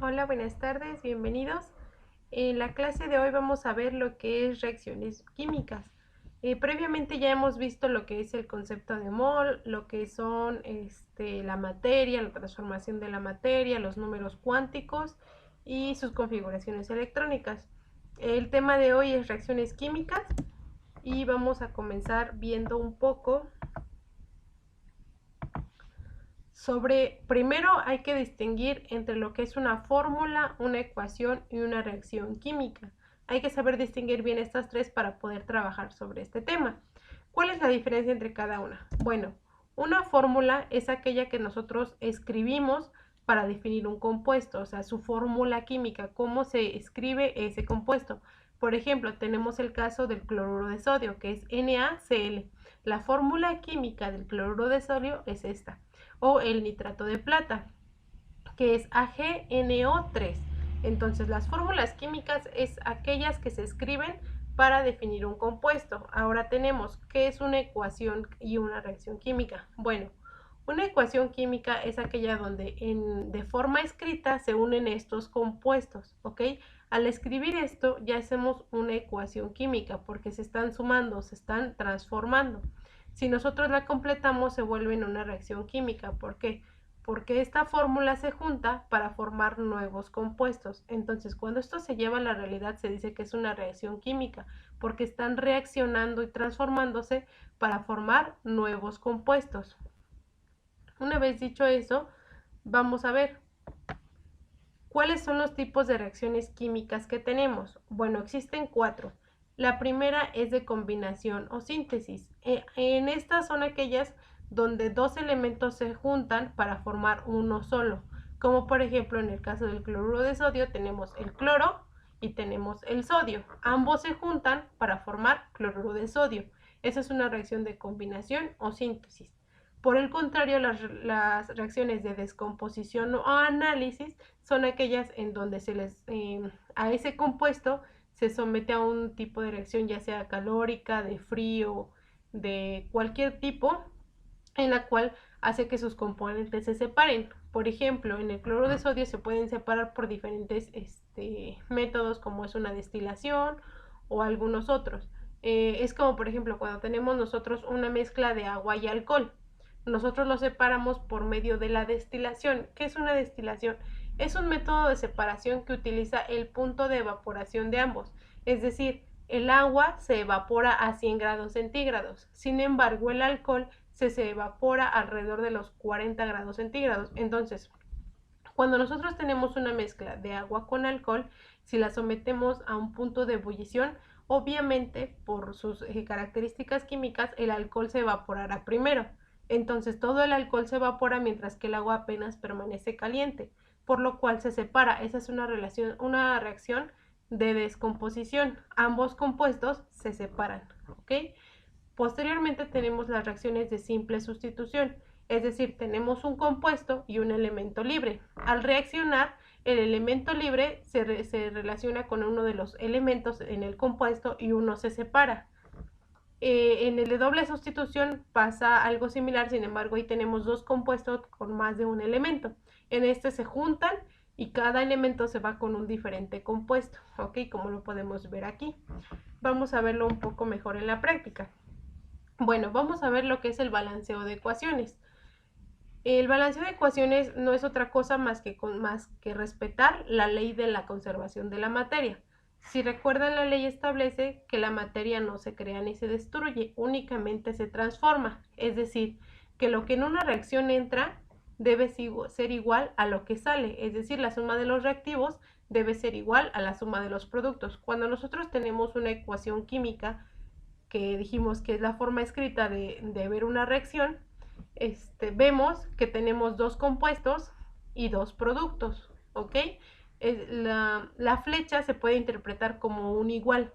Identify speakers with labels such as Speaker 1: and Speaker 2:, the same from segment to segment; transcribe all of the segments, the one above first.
Speaker 1: Hola, buenas tardes, bienvenidos. En la clase de hoy vamos a ver lo que es reacciones químicas. Previamente ya hemos visto lo que es el concepto de mol, lo que son la materia, la transformación de la materia, los números cuánticos y sus configuraciones electrónicas. El tema de hoy es reacciones químicas y vamos a comenzar viendo un poco primero hay que distinguir entre lo que es una fórmula, una ecuación y una reacción química. Hay que saber distinguir bien estas tres para poder trabajar sobre este tema. ¿Cuál es la diferencia entre cada una? Bueno, una fórmula es aquella que nosotros escribimos para definir un compuesto, o sea, su fórmula química, cómo se escribe ese compuesto. Por ejemplo, tenemos el caso del cloruro de sodio, que es NaCl. La fórmula química del cloruro de sodio es esta. O el nitrato de plata, que es AgNO3. Entonces, las fórmulas químicas es aquellas que se escriben para definir un compuesto. Ahora tenemos qué es una ecuación y una reacción química. Bueno, una ecuación química es aquella donde de forma escrita se unen estos compuestos, ¿ok? Al escribir esto ya hacemos una ecuación química porque se están sumando, se están transformando. Si nosotros la completamos se vuelve en una reacción química. ¿Por qué? Porque esta fórmula se junta para formar nuevos compuestos. Entonces, cuando esto se lleva a la realidad, se dice que es una reacción química, porque están reaccionando y transformándose para formar nuevos compuestos. Una vez dicho eso, vamos a ver cuáles son los tipos de reacciones químicas que tenemos. Bueno, existen 4. La primera es de combinación o síntesis. En estas son aquellas donde dos elementos se juntan para formar uno solo. Como por ejemplo en el caso del cloruro de sodio tenemos el cloro y tenemos el sodio. Ambos se juntan para formar cloruro de sodio. Esa es una reacción de combinación o síntesis. Por el contrario, las reacciones de descomposición o análisis son aquellas en donde a ese compuesto se somete a un tipo de reacción, ya sea calórica, de frío, de cualquier tipo, en la cual hace que sus componentes se separen. Por ejemplo, en el cloro de sodio se pueden separar por diferentes métodos, como es una destilación o algunos otros. Es como, por ejemplo, cuando tenemos nosotros una mezcla de agua y alcohol. Nosotros lo separamos por medio de la destilación. ¿Qué es una destilación? Es un método de separación que utiliza el punto de evaporación de ambos. Es decir, el agua se evapora a 100 grados centígrados. Sin embargo, el alcohol se evapora alrededor de los 40 grados centígrados. Entonces, cuando nosotros tenemos una mezcla de agua con alcohol, si la sometemos a un punto de ebullición, obviamente por sus características químicas, el alcohol se evaporará primero. Entonces todo el alcohol se evapora mientras que el agua apenas permanece caliente, por lo cual se separa. Esa es una reacción de descomposición. Ambos compuestos se separan, ¿ok? Posteriormente tenemos las reacciones de simple sustitución, es decir, tenemos un compuesto y un elemento libre. Al reaccionar, el elemento libre se relaciona con uno de los elementos en el compuesto y uno se separa. En el de doble sustitución pasa algo similar, sin embargo ahí tenemos dos compuestos con más de un elemento. En este se juntan y cada elemento se va con un diferente compuesto, ¿ok? Como lo podemos ver aquí. Vamos a verlo un poco mejor en la práctica. Bueno, vamos a ver lo que es el balanceo de ecuaciones. El balanceo de ecuaciones no es otra cosa más que respetar la ley de la conservación de la materia. Si recuerdan, la ley establece que la materia no se crea ni se destruye, únicamente se transforma. Es decir, que lo que en una reacción entra debe ser igual a lo que sale. Es decir, la suma de los reactivos debe ser igual a la suma de los productos. Cuando nosotros tenemos una ecuación química, que dijimos que es la forma escrita de ver una reacción, vemos que tenemos dos compuestos y dos productos, ¿ok? La flecha se puede interpretar como un igual.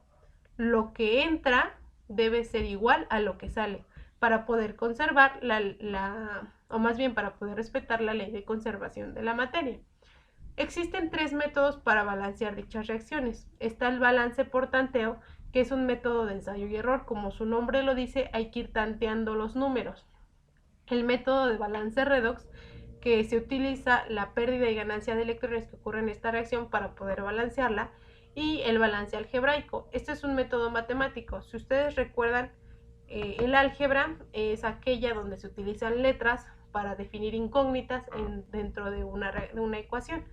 Speaker 1: Lo que entra debe ser igual a lo que sale para poder conservar o más bien para poder respetar la ley de conservación de la materia. Existen 3 métodos para balancear dichas reacciones. Está el balance por tanteo, que es un método de ensayo y error. Como su nombre lo dice, hay que ir tanteando los números. El método de balance redox, que se utiliza la pérdida y ganancia de electrones que ocurre en esta reacción para poder balancearla, y el balance algebraico. Este es un método matemático. Si ustedes recuerdan, el álgebra es aquella donde se utilizan letras para definir incógnitas dentro de una ecuación.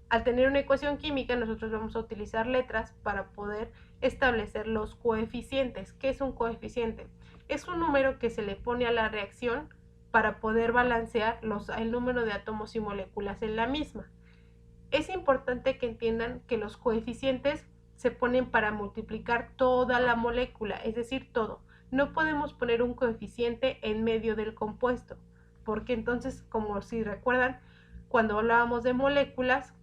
Speaker 1: Al tener una ecuación química, nosotros vamos a utilizar letras para poder establecer los coeficientes. ¿Qué es un coeficiente? Es un número que se le pone a la reacción para poder balancear el número de átomos y moléculas en la misma. Es importante que entiendan que los coeficientes se ponen para multiplicar toda la molécula, es decir, todo. No podemos poner un coeficiente en medio del compuesto, porque entonces, como si recuerdan, cuando hablábamos de moléculas,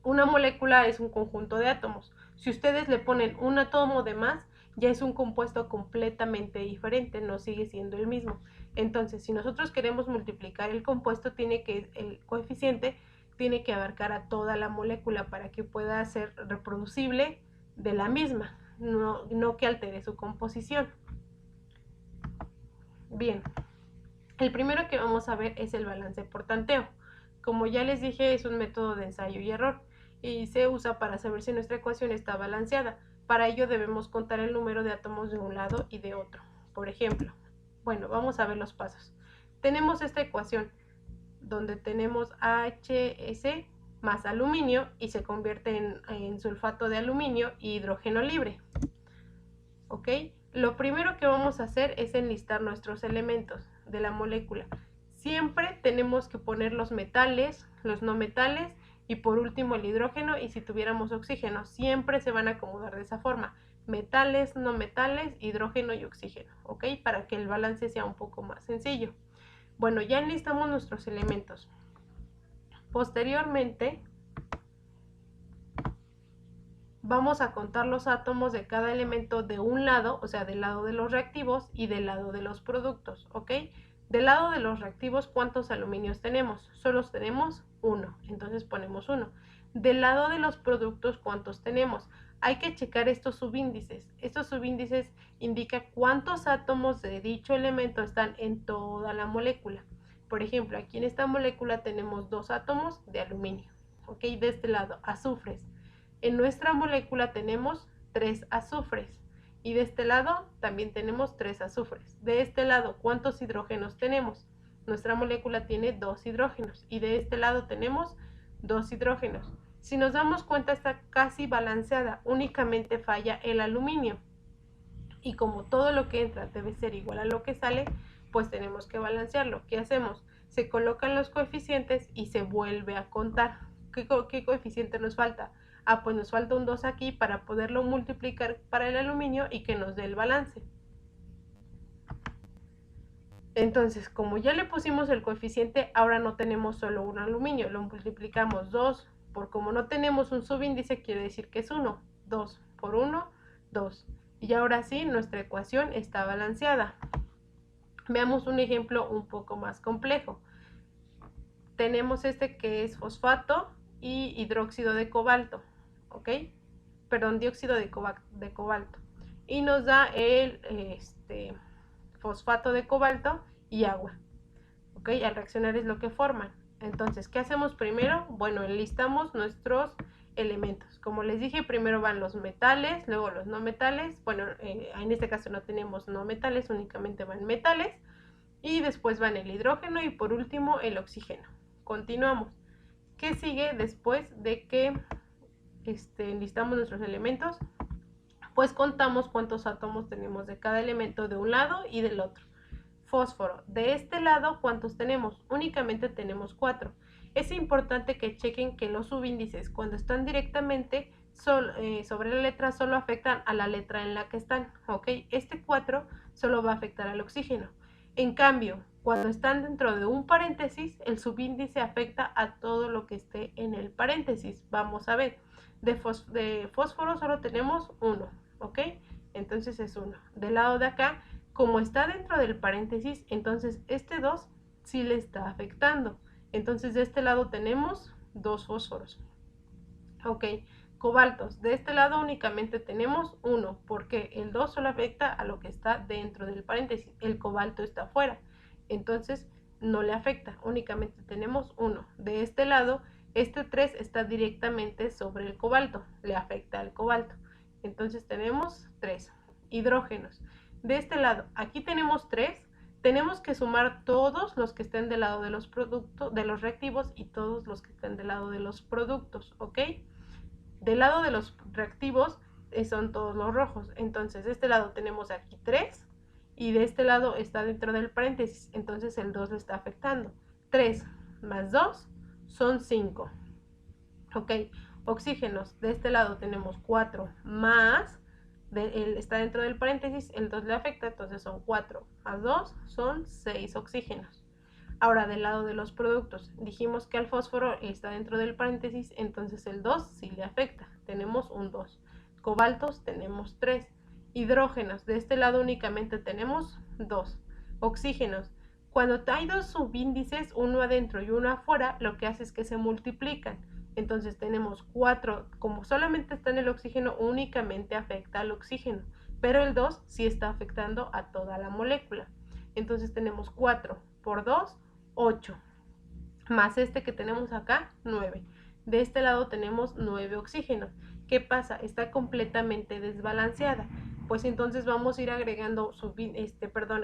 Speaker 1: una molécula es un conjunto de átomos. Si ustedes le ponen un átomo de más, ya es un compuesto completamente diferente, no sigue siendo el mismo. Entonces, si nosotros queremos multiplicar el compuesto, el coeficiente tiene que abarcar a toda la molécula para que pueda ser reproducible de la misma, no que altere su composición. Bien, el primero que vamos a ver es el balance por tanteo. Como ya les dije, es un método de ensayo y error y se usa para saber si nuestra ecuación está balanceada. Para ello debemos contar el número de átomos de un lado y de otro. Por ejemplo, bueno, vamos a ver los pasos. Tenemos esta ecuación donde tenemos HS más aluminio y se convierte en sulfato de aluminio y hidrógeno libre. ¿Ok? Lo primero que vamos a hacer es enlistar nuestros elementos de la molécula. Siempre tenemos que poner los metales, los no metales y por último el hidrógeno, y si tuviéramos oxígeno, siempre se van a acomodar de esa forma. Metales, no metales, hidrógeno y oxígeno, ¿ok? Para que el balance sea un poco más sencillo. Bueno, ya enlistamos nuestros elementos. Posteriormente, vamos a contar los átomos de cada elemento de un lado, o sea, del lado de los reactivos y del lado de los productos, ¿ok? Del lado de los reactivos, ¿cuántos aluminios tenemos? Solo tenemos uno, entonces ponemos uno. Del lado de los productos, ¿cuántos tenemos? Hay que checar estos subíndices. Estos subíndices indican cuántos átomos de dicho elemento están en toda la molécula. Por ejemplo, aquí en esta molécula tenemos 2 átomos de aluminio, ¿ok? De este lado, azufres. En nuestra molécula tenemos 3 azufres y de este lado también tenemos 3 azufres. De este lado, ¿cuántos hidrógenos tenemos? Nuestra molécula tiene 2 hidrógenos y de este lado tenemos 2 hidrógenos. Si nos damos cuenta, está casi balanceada, únicamente falla el aluminio. Y como todo lo que entra debe ser igual a lo que sale, pues tenemos que balancearlo. ¿Qué hacemos? Se colocan los coeficientes y se vuelve a contar. ¿Qué coeficiente nos falta? Pues nos falta un 2 aquí para poderlo multiplicar para el aluminio y que nos dé el balance. Entonces, como ya le pusimos el coeficiente, ahora no tenemos solo un aluminio, lo multiplicamos 2 por, como no tenemos un subíndice, quiere decir que es 1. 2 por 1, 2. Y ahora sí, nuestra ecuación está balanceada. Veamos un ejemplo un poco más complejo. Tenemos que es fosfato y hidróxido de cobalto, ¿ok? Perdón, dióxido de cobalto. Y nos da el fosfato de cobalto y agua, ¿ok? Al reaccionar es lo que forman. Entonces, ¿qué hacemos primero? Bueno, enlistamos nuestros elementos. Como les dije, primero van los metales, luego los no metales. Bueno, en este caso no tenemos no metales, únicamente van metales. Y después van el hidrógeno y por último el oxígeno. Continuamos. ¿Qué sigue después de que enlistamos nuestros elementos? Pues contamos cuántos átomos tenemos de cada elemento de un lado y del otro. Fósforo, de este lado, ¿cuántos tenemos? Únicamente tenemos 4. Es importante que chequen que los subíndices, cuando están directamente sobre la letra, solo afectan a la letra en la que están, ¿ok? Este 4 solo va a afectar al oxígeno. En cambio, cuando están dentro de un paréntesis, el subíndice afecta a todo lo que esté en el paréntesis. Vamos a ver, de fósforo solo tenemos 1, ¿ok? Entonces es 1. Del lado de acá, como está dentro del paréntesis, entonces este 2 sí le está afectando. Entonces de este lado tenemos 2 fósforos. Ok, cobaltos. De este lado únicamente tenemos 1, porque el 2 solo afecta a lo que está dentro del paréntesis. El cobalto está afuera. Entonces no le afecta, únicamente tenemos 1. De este lado, este 3 está directamente sobre el cobalto, le afecta al cobalto. Entonces tenemos 3 hidrógenos. De este lado, aquí tenemos 3. Tenemos que sumar todos los que estén del lado de los productos, de los reactivos, y todos los que estén del lado de los productos, ¿ok? Del lado de los reactivos son todos los rojos. Entonces, de este lado tenemos aquí 3 y de este lado está dentro del paréntesis. Entonces, el 2 le está afectando. 3 más 2 son 5. ¿Ok? Oxígenos. De este lado tenemos 4 más, está dentro del paréntesis, el 2 le afecta, entonces son 4 más 2 son 6 oxígenos. Ahora, del lado de los productos, dijimos que al fósforo está dentro del paréntesis, entonces el 2 sí le afecta, tenemos un 2. Cobaltos tenemos 3. Hidrógenos, de este lado únicamente tenemos 2. Oxígenos, cuando hay dos subíndices, uno adentro y uno afuera, lo que hace es que se multiplican. Entonces tenemos 4, como solamente está en el oxígeno, únicamente afecta al oxígeno, pero el 2 sí está afectando a toda la molécula. Entonces tenemos 4 por 2, 8, más este que tenemos acá, 9. De este lado tenemos 9 oxígenos. ¿Qué pasa? Está completamente desbalanceada. Pues entonces vamos a ir agregando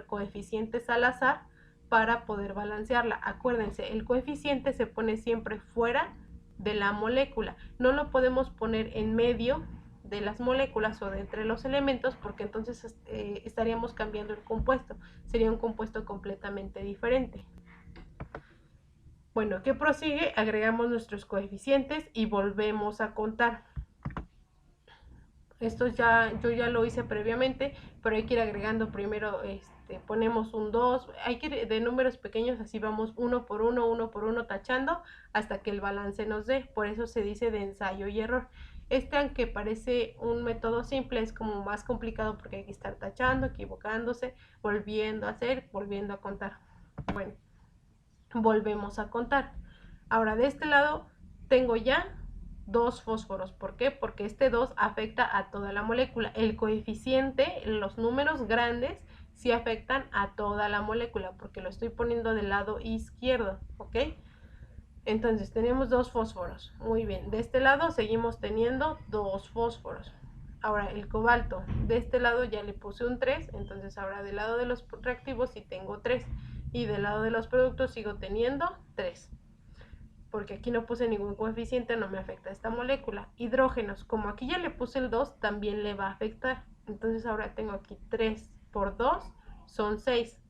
Speaker 1: coeficientes al azar para poder balancearla. Acuérdense, el coeficiente se pone siempre fuera de la molécula. No lo podemos poner en medio de las moléculas o de entre los elementos, porque entonces estaríamos cambiando el compuesto. Sería un compuesto completamente diferente. Bueno, ¿qué prosigue? Agregamos nuestros coeficientes y volvemos a contar. Esto yo ya lo hice previamente, pero hay que ir agregando primero, ponemos un 2, hay que ir de números pequeños, así vamos uno por uno tachando hasta que el balance nos dé. Por eso se dice de ensayo y error. Aunque parece un método simple, es como más complicado porque hay que estar tachando, equivocándose, volviendo a hacer, volviendo a contar. Bueno, volvemos a contar. Ahora, de este lado tengo ya 2 fósforos. ¿Por qué? Porque este 2 afecta a toda la molécula. El coeficiente, los números grandes, sí afectan a toda la molécula, porque lo estoy poniendo del lado izquierdo, ¿ok? Entonces tenemos 2 fósforos. Muy bien, de este lado seguimos teniendo 2 fósforos. Ahora el cobalto, de este lado ya le puse un 3, entonces ahora del lado de los reactivos sí tengo 3. Y del lado de los productos sigo teniendo 3. Porque aquí no puse ningún coeficiente, no me afecta esta molécula. Hidrógenos, como aquí ya le puse el 2, también le va a afectar. Entonces ahora tengo aquí 3 por 2, son 6.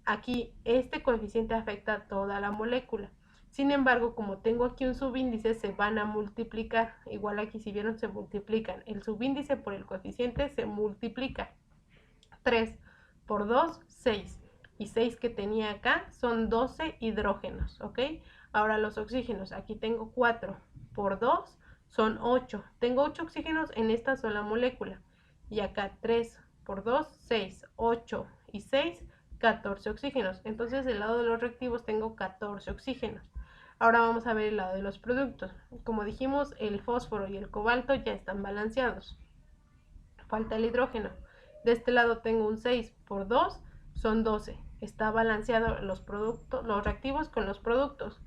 Speaker 1: Aquí este coeficiente afecta a toda la molécula. Sin embargo, como tengo aquí un subíndice, se van a multiplicar. Igual aquí, si vieron, se multiplican. El subíndice por el coeficiente se multiplica. 3 por 2, 6. Y 6 que tenía acá son 12 hidrógenos, ¿ok? Ahora los oxígenos, aquí tengo 4 por 2 son 8. Tengo 8 oxígenos en esta sola molécula. Y acá 3 por 2, 6, 8 y 6, 14 oxígenos. Entonces del lado de los reactivos tengo 14 oxígenos. Ahora vamos a ver el lado de los productos. Como dijimos, el fósforo y el cobalto ya están balanceados. Falta el hidrógeno. De este lado tengo un 6 por 2 son 12. Está balanceado los reactivos con los productos.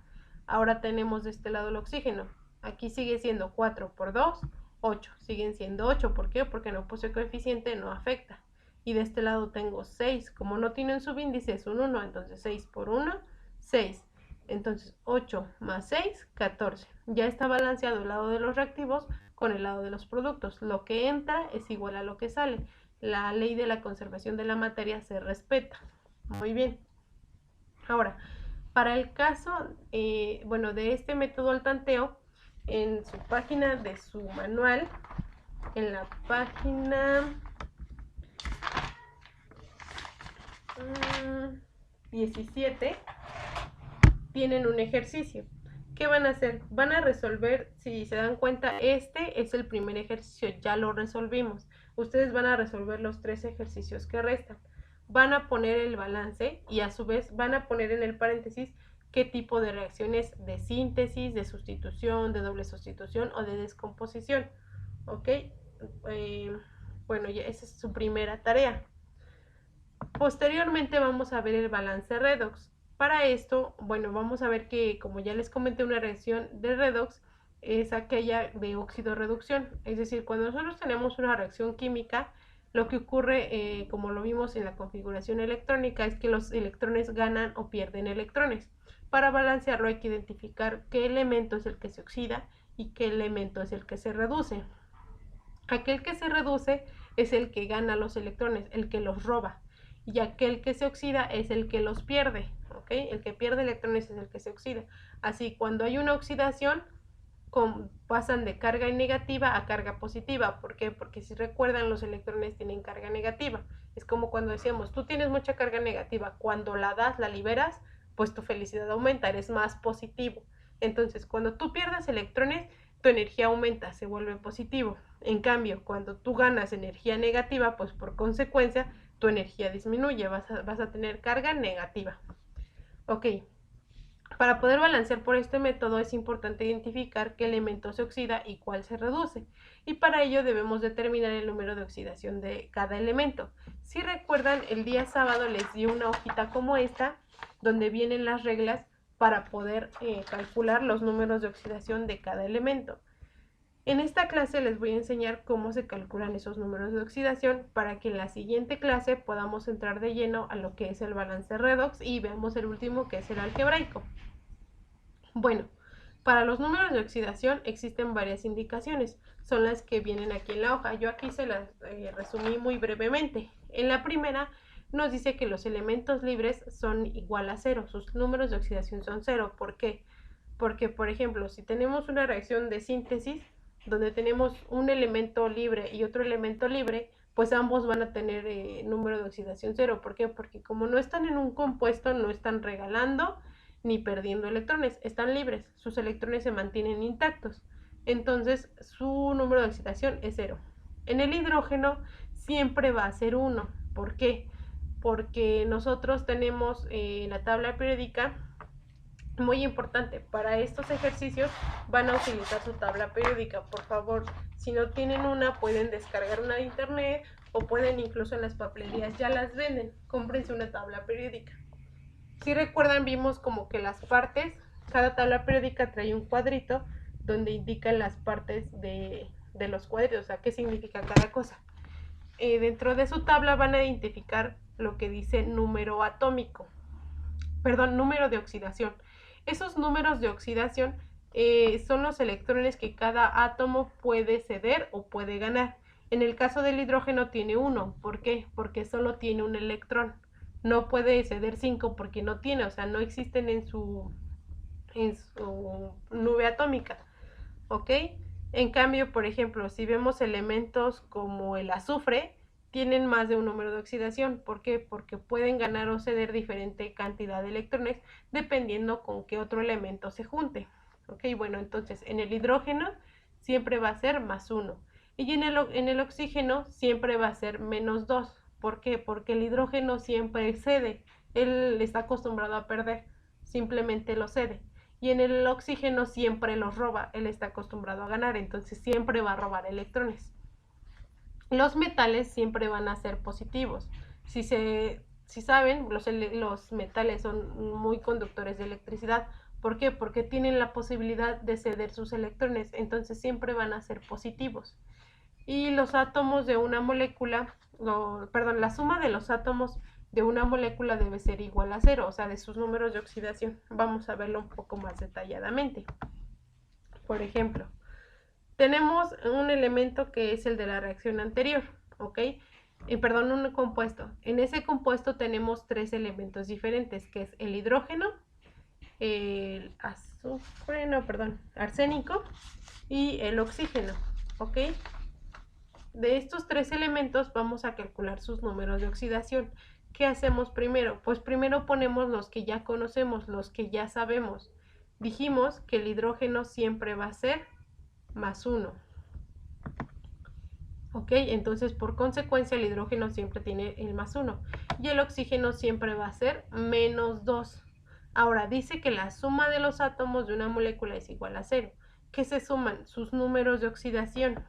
Speaker 1: Ahora tenemos de este lado el oxígeno. Aquí sigue siendo 4 por 2, 8. Siguen siendo 8. ¿Por qué? Porque no puse coeficiente, no afecta. Y de este lado tengo 6. Como no tienen subíndice, es un 1. Entonces 6 por 1, 6. Entonces 8 más 6, 14. Ya está balanceado el lado de los reactivos con el lado de los productos. Lo que entra es igual a lo que sale. La ley de la conservación de la materia se respeta. Muy bien. Ahora, para el caso, de este método al tanteo, en su página de su manual, en la página 17, tienen un ejercicio. ¿Qué van a hacer? Van a resolver, si se dan cuenta, este es el primer ejercicio, ya lo resolvimos. Ustedes van a resolver los 3 ejercicios que restan. Van a poner el balance y a su vez van a poner en el paréntesis qué tipo de reacciones de síntesis, de sustitución, de doble sustitución o de descomposición. ¿Ok? Ya esa es su primera tarea. Posteriormente vamos a ver el balance redox. Para esto, bueno, vamos a ver que, como ya les comenté, una reacción de redox es aquella de óxido-reducción. Es decir, cuando nosotros tenemos una reacción química, lo que ocurre, como lo vimos en la configuración electrónica, es que los electrones ganan o pierden electrones. Para balancearlo hay que identificar qué elemento es el que se oxida y qué elemento es el que se reduce. Aquel que se reduce es el que gana los electrones, el que los roba. Y aquel que se oxida es el que los pierde. ¿Ok? El que pierde electrones es el que se oxida. Así, cuando hay una oxidación, pasan de carga negativa a carga positiva. ¿Por qué? Porque si recuerdan, los electrones tienen carga negativa. Es como cuando decíamos, tú tienes mucha carga negativa, cuando la das, la liberas, pues tu felicidad aumenta, eres más positivo. Entonces, cuando tú pierdes electrones, tu energía aumenta, se vuelve positivo. En cambio, cuando tú ganas energía negativa, pues por consecuencia, tu energía disminuye, vas a tener carga negativa. Ok, para poder balancear por este método es importante identificar qué elemento se oxida y cuál se reduce, y para ello debemos determinar el número de oxidación de cada elemento. Si recuerdan, el día sábado les di una hojita como esta, donde vienen las reglas para poder calcular los números de oxidación de cada elemento. En esta clase les voy a enseñar cómo se calculan esos números de oxidación para que en la siguiente clase podamos entrar de lleno a lo que es el balance redox y veamos el último, que es el algebraico. Bueno, para los números de oxidación existen varias indicaciones, son las que vienen aquí en la hoja. Yo aquí se las resumí muy brevemente. En la primera nos dice que los elementos libres son igual a cero, sus números de oxidación son cero. ¿Por qué? Porque, por ejemplo, si tenemos una reacción de síntesis donde tenemos un elemento libre y otro elemento libre, pues ambos van a tener número de oxidación cero. ¿Por qué? Porque como no están en un compuesto, no están regalando ni perdiendo electrones, están libres, sus electrones se mantienen intactos, entonces su número de oxidación es cero. En el hidrógeno siempre va a ser 1. ¿Por qué? Porque nosotros tenemos la tabla periódica, muy importante, para estos ejercicios van a utilizar su tabla periódica. Por favor, si no tienen una, pueden descargar una de internet o pueden incluso en las papelerías, ya las venden, cómprense una tabla periódica. Si recuerdan, vimos como que las partes, cada tabla periódica trae un cuadrito donde indican las partes de los cuadritos, o sea, qué significa cada cosa. Dentro de su tabla van a identificar lo que dice número atómico, perdón, número de oxidación. Esos números de oxidación son los electrones que cada átomo puede ceder o puede ganar. En el caso del hidrógeno tiene 1. ¿Por qué? Porque solo tiene un electrón. No puede ceder 5 porque no tiene, o sea, no existen en su nube atómica. ¿Ok? En cambio, por ejemplo, si vemos elementos como el azufre, tienen más de un número de oxidación. ¿Por qué? Porque pueden ganar o ceder diferente cantidad de electrones dependiendo con qué otro elemento se junte. ¿Ok? Bueno, entonces en el hidrógeno siempre va a ser más 1. Y en el oxígeno siempre va a ser menos 2. ¿Por qué? Porque el hidrógeno siempre cede. Él está acostumbrado a perder. Simplemente lo cede. Y en el oxígeno siempre los roba. Él está acostumbrado a ganar. Entonces siempre va a robar electrones. Los metales siempre van a ser positivos. Si saben, los metales son muy conductores de electricidad. ¿Por qué? Porque tienen la posibilidad de ceder sus electrones, entonces siempre van a ser positivos. Y los átomos de una molécula, la suma de los átomos de una molécula debe ser igual a 0, o sea, de sus números de oxidación. Vamos a verlo un poco más detalladamente. Por ejemplo, tenemos un elemento que es el de la reacción anterior, ¿ok? Un compuesto. En ese compuesto tenemos 3 elementos diferentes, que es el hidrógeno, el arsénico y el oxígeno, ¿ok? De estos 3 elementos vamos a calcular sus números de oxidación. ¿Qué hacemos primero? Pues primero ponemos los que ya conocemos, los que ya sabemos. Dijimos que el hidrógeno siempre va a ser más 1. ¿Ok? Entonces, por consecuencia, el hidrógeno siempre tiene el más 1. Y el oxígeno siempre va a ser menos 2. Ahora, dice que la suma de los átomos de una molécula es igual a 0. ¿Qué se suman? Sus números de oxidación.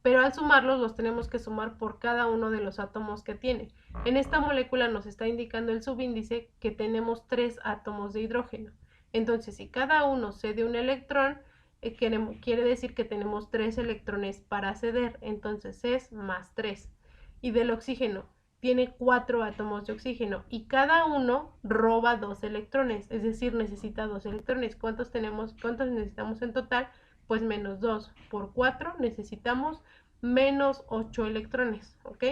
Speaker 1: pero al sumarlos los tenemos que sumar por cada uno de los átomos que tiene. En esta molécula nos está indicando el subíndice que tenemos 3 átomos de hidrógeno. Entonces, si cada uno cede un electrón, quiere decir que tenemos 3 electrones para ceder, entonces es más 3. Y del oxígeno, tiene 4 átomos de oxígeno y cada uno roba 2 electrones, es decir, necesita 2 electrones. ¿Cuántos necesitamos en total? Pues menos 2 por 4 necesitamos menos 8 electrones, ¿ok?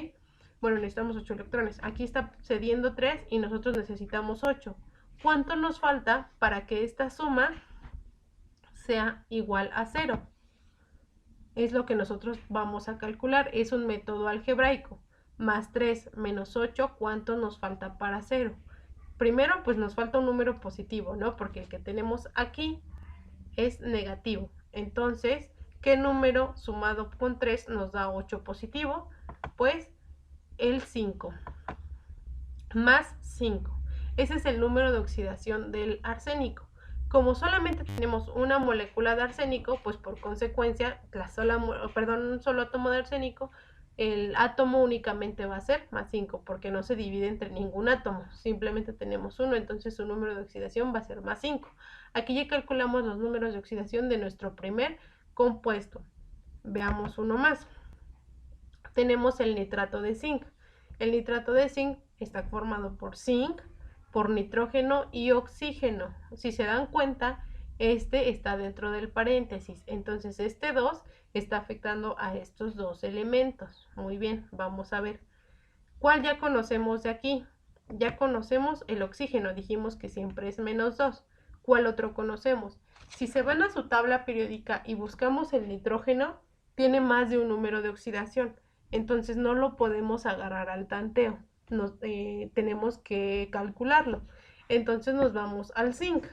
Speaker 1: Bueno, necesitamos 8 electrones. Aquí está cediendo 3 y nosotros necesitamos 8. ¿Cuánto nos falta para que esta suma sea igual a 0? Es lo que nosotros vamos a calcular. Es un método algebraico. Más 3 menos 8, ¿cuánto nos falta para 0? Primero, pues nos falta un número positivo, ¿no? Porque el que tenemos aquí es negativo. Entonces, ¿qué número sumado con 3 nos da 8 positivo? Pues el 5. Más 5. Ese es el número de oxidación del arsénico. Como solamente tenemos una molécula de arsénico, pues por consecuencia, un solo átomo de arsénico, el átomo únicamente va a ser más 5, porque no se divide entre ningún átomo, simplemente tenemos uno, entonces su número de oxidación va a ser más 5. Aquí ya calculamos los números de oxidación de nuestro primer compuesto. Veamos uno más. Tenemos el nitrato de zinc. El nitrato de zinc está formado por zinc, por nitrógeno y oxígeno. Si se dan cuenta, este está dentro del paréntesis, entonces este 2 está afectando a estos dos elementos. Muy bien, vamos a ver. ¿Cuál ya conocemos de aquí? Ya conocemos el oxígeno, dijimos que siempre es menos 2. ¿Cuál otro conocemos? Si se van a su tabla periódica y buscamos el nitrógeno, tiene más de un número de oxidación, entonces no lo podemos agarrar al tanteo. Tenemos que calcularlo. Entonces nos vamos al zinc.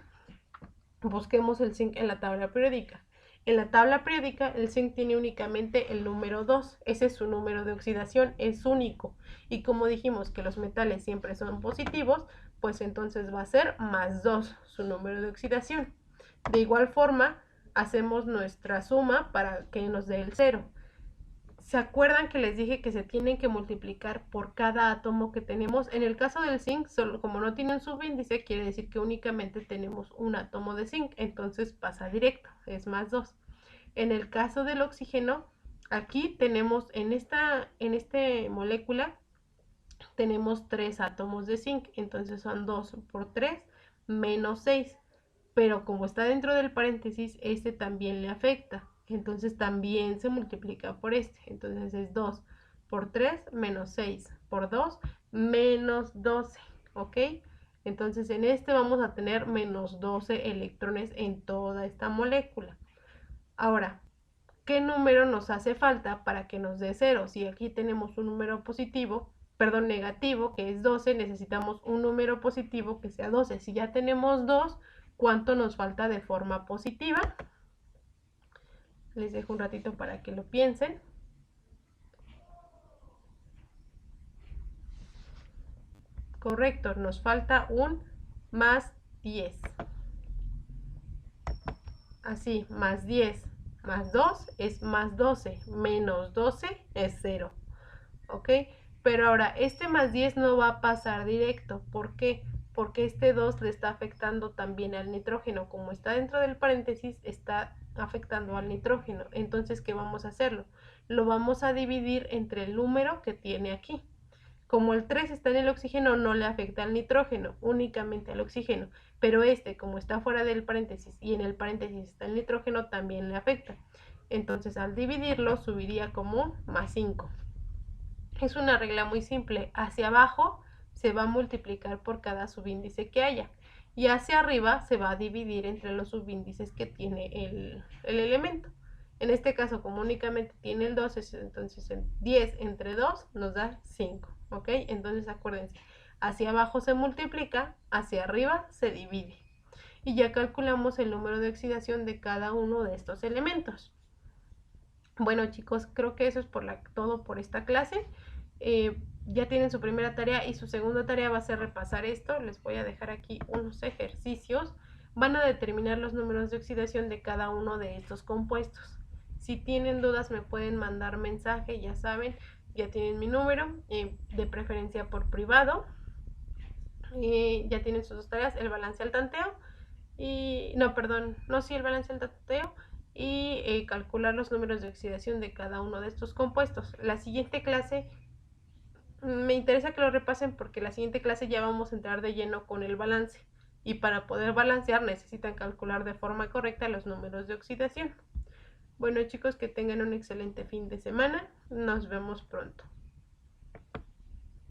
Speaker 1: Busquemos el zinc en la tabla periódica. En la tabla periódica el zinc tiene únicamente el número 2. Ese es su número de oxidación, es único. Y como dijimos que los metales siempre son positivos, pues entonces va a ser más 2 su número de oxidación. De igual forma, hacemos nuestra suma para que nos dé el 0. ¿Se acuerdan que les dije que se tienen que multiplicar por cada átomo que tenemos? En el caso del zinc, solo como no tiene un subíndice, quiere decir que únicamente tenemos un átomo de zinc, entonces pasa directo, es más 2. En el caso del oxígeno, aquí tenemos en esta molécula, tenemos 3 átomos de zinc, entonces son 2 por 3 menos 6. Pero como está dentro del paréntesis, este también le afecta. Entonces también se multiplica por este. Entonces es 2 por 3 menos 6 por 2 menos 12. ¿Ok? Entonces en este vamos a tener menos 12 electrones en toda esta molécula. Ahora, ¿qué número nos hace falta para que nos dé 0? Si aquí tenemos un número negativo, que es 12, necesitamos un número positivo que sea 12. Si ya tenemos 2, ¿cuánto nos falta de forma positiva? Les dejo un ratito para que lo piensen. Correcto, nos falta un más 10. Así, más 10 más 2 es más 12, menos 12 es 0. ¿Ok? Pero ahora, este más 10 no va a pasar directo. ¿Por qué? Porque este 2 le está afectando también al nitrógeno. Como está dentro del paréntesis, está afectando al nitrógeno. Entonces, ¿qué vamos a hacerlo? Lo vamos a dividir entre el número que tiene aquí. Como el 3 está en el oxígeno, no le afecta al nitrógeno, únicamente al oxígeno. Pero como está fuera del paréntesis y en el paréntesis está el nitrógeno, también le afecta. Entonces, al dividirlo, subiría como más 5. Es una regla muy simple. Hacia abajo se va a multiplicar por cada subíndice que haya. Y hacia arriba se va a dividir entre los subíndices que tiene el elemento. En este caso, como únicamente tiene el 2, entonces 10 entre 2 nos da 5. ¿Ok? Entonces acuérdense, hacia abajo se multiplica, hacia arriba se divide. Y ya calculamos el número de oxidación de cada uno de estos elementos. Bueno, chicos, creo que eso es todo por esta clase. Ya tienen su primera tarea y su segunda tarea va a ser repasar esto. Les voy a dejar aquí unos ejercicios. Van a determinar los números de oxidación de cada uno de estos compuestos. Si tienen dudas me pueden mandar mensaje, ya saben, ya tienen mi número, de preferencia por privado. Ya tienen sus dos tareas, el balance al tanteo y el balance al tanteo y calcular los números de oxidación de cada uno de estos compuestos. La siguiente clase me interesa que lo repasen porque la siguiente clase ya vamos a entrar de lleno con el balance y para poder balancear necesitan calcular de forma correcta los números de oxidación. Bueno chicos, que tengan un excelente fin de semana. Nos vemos pronto.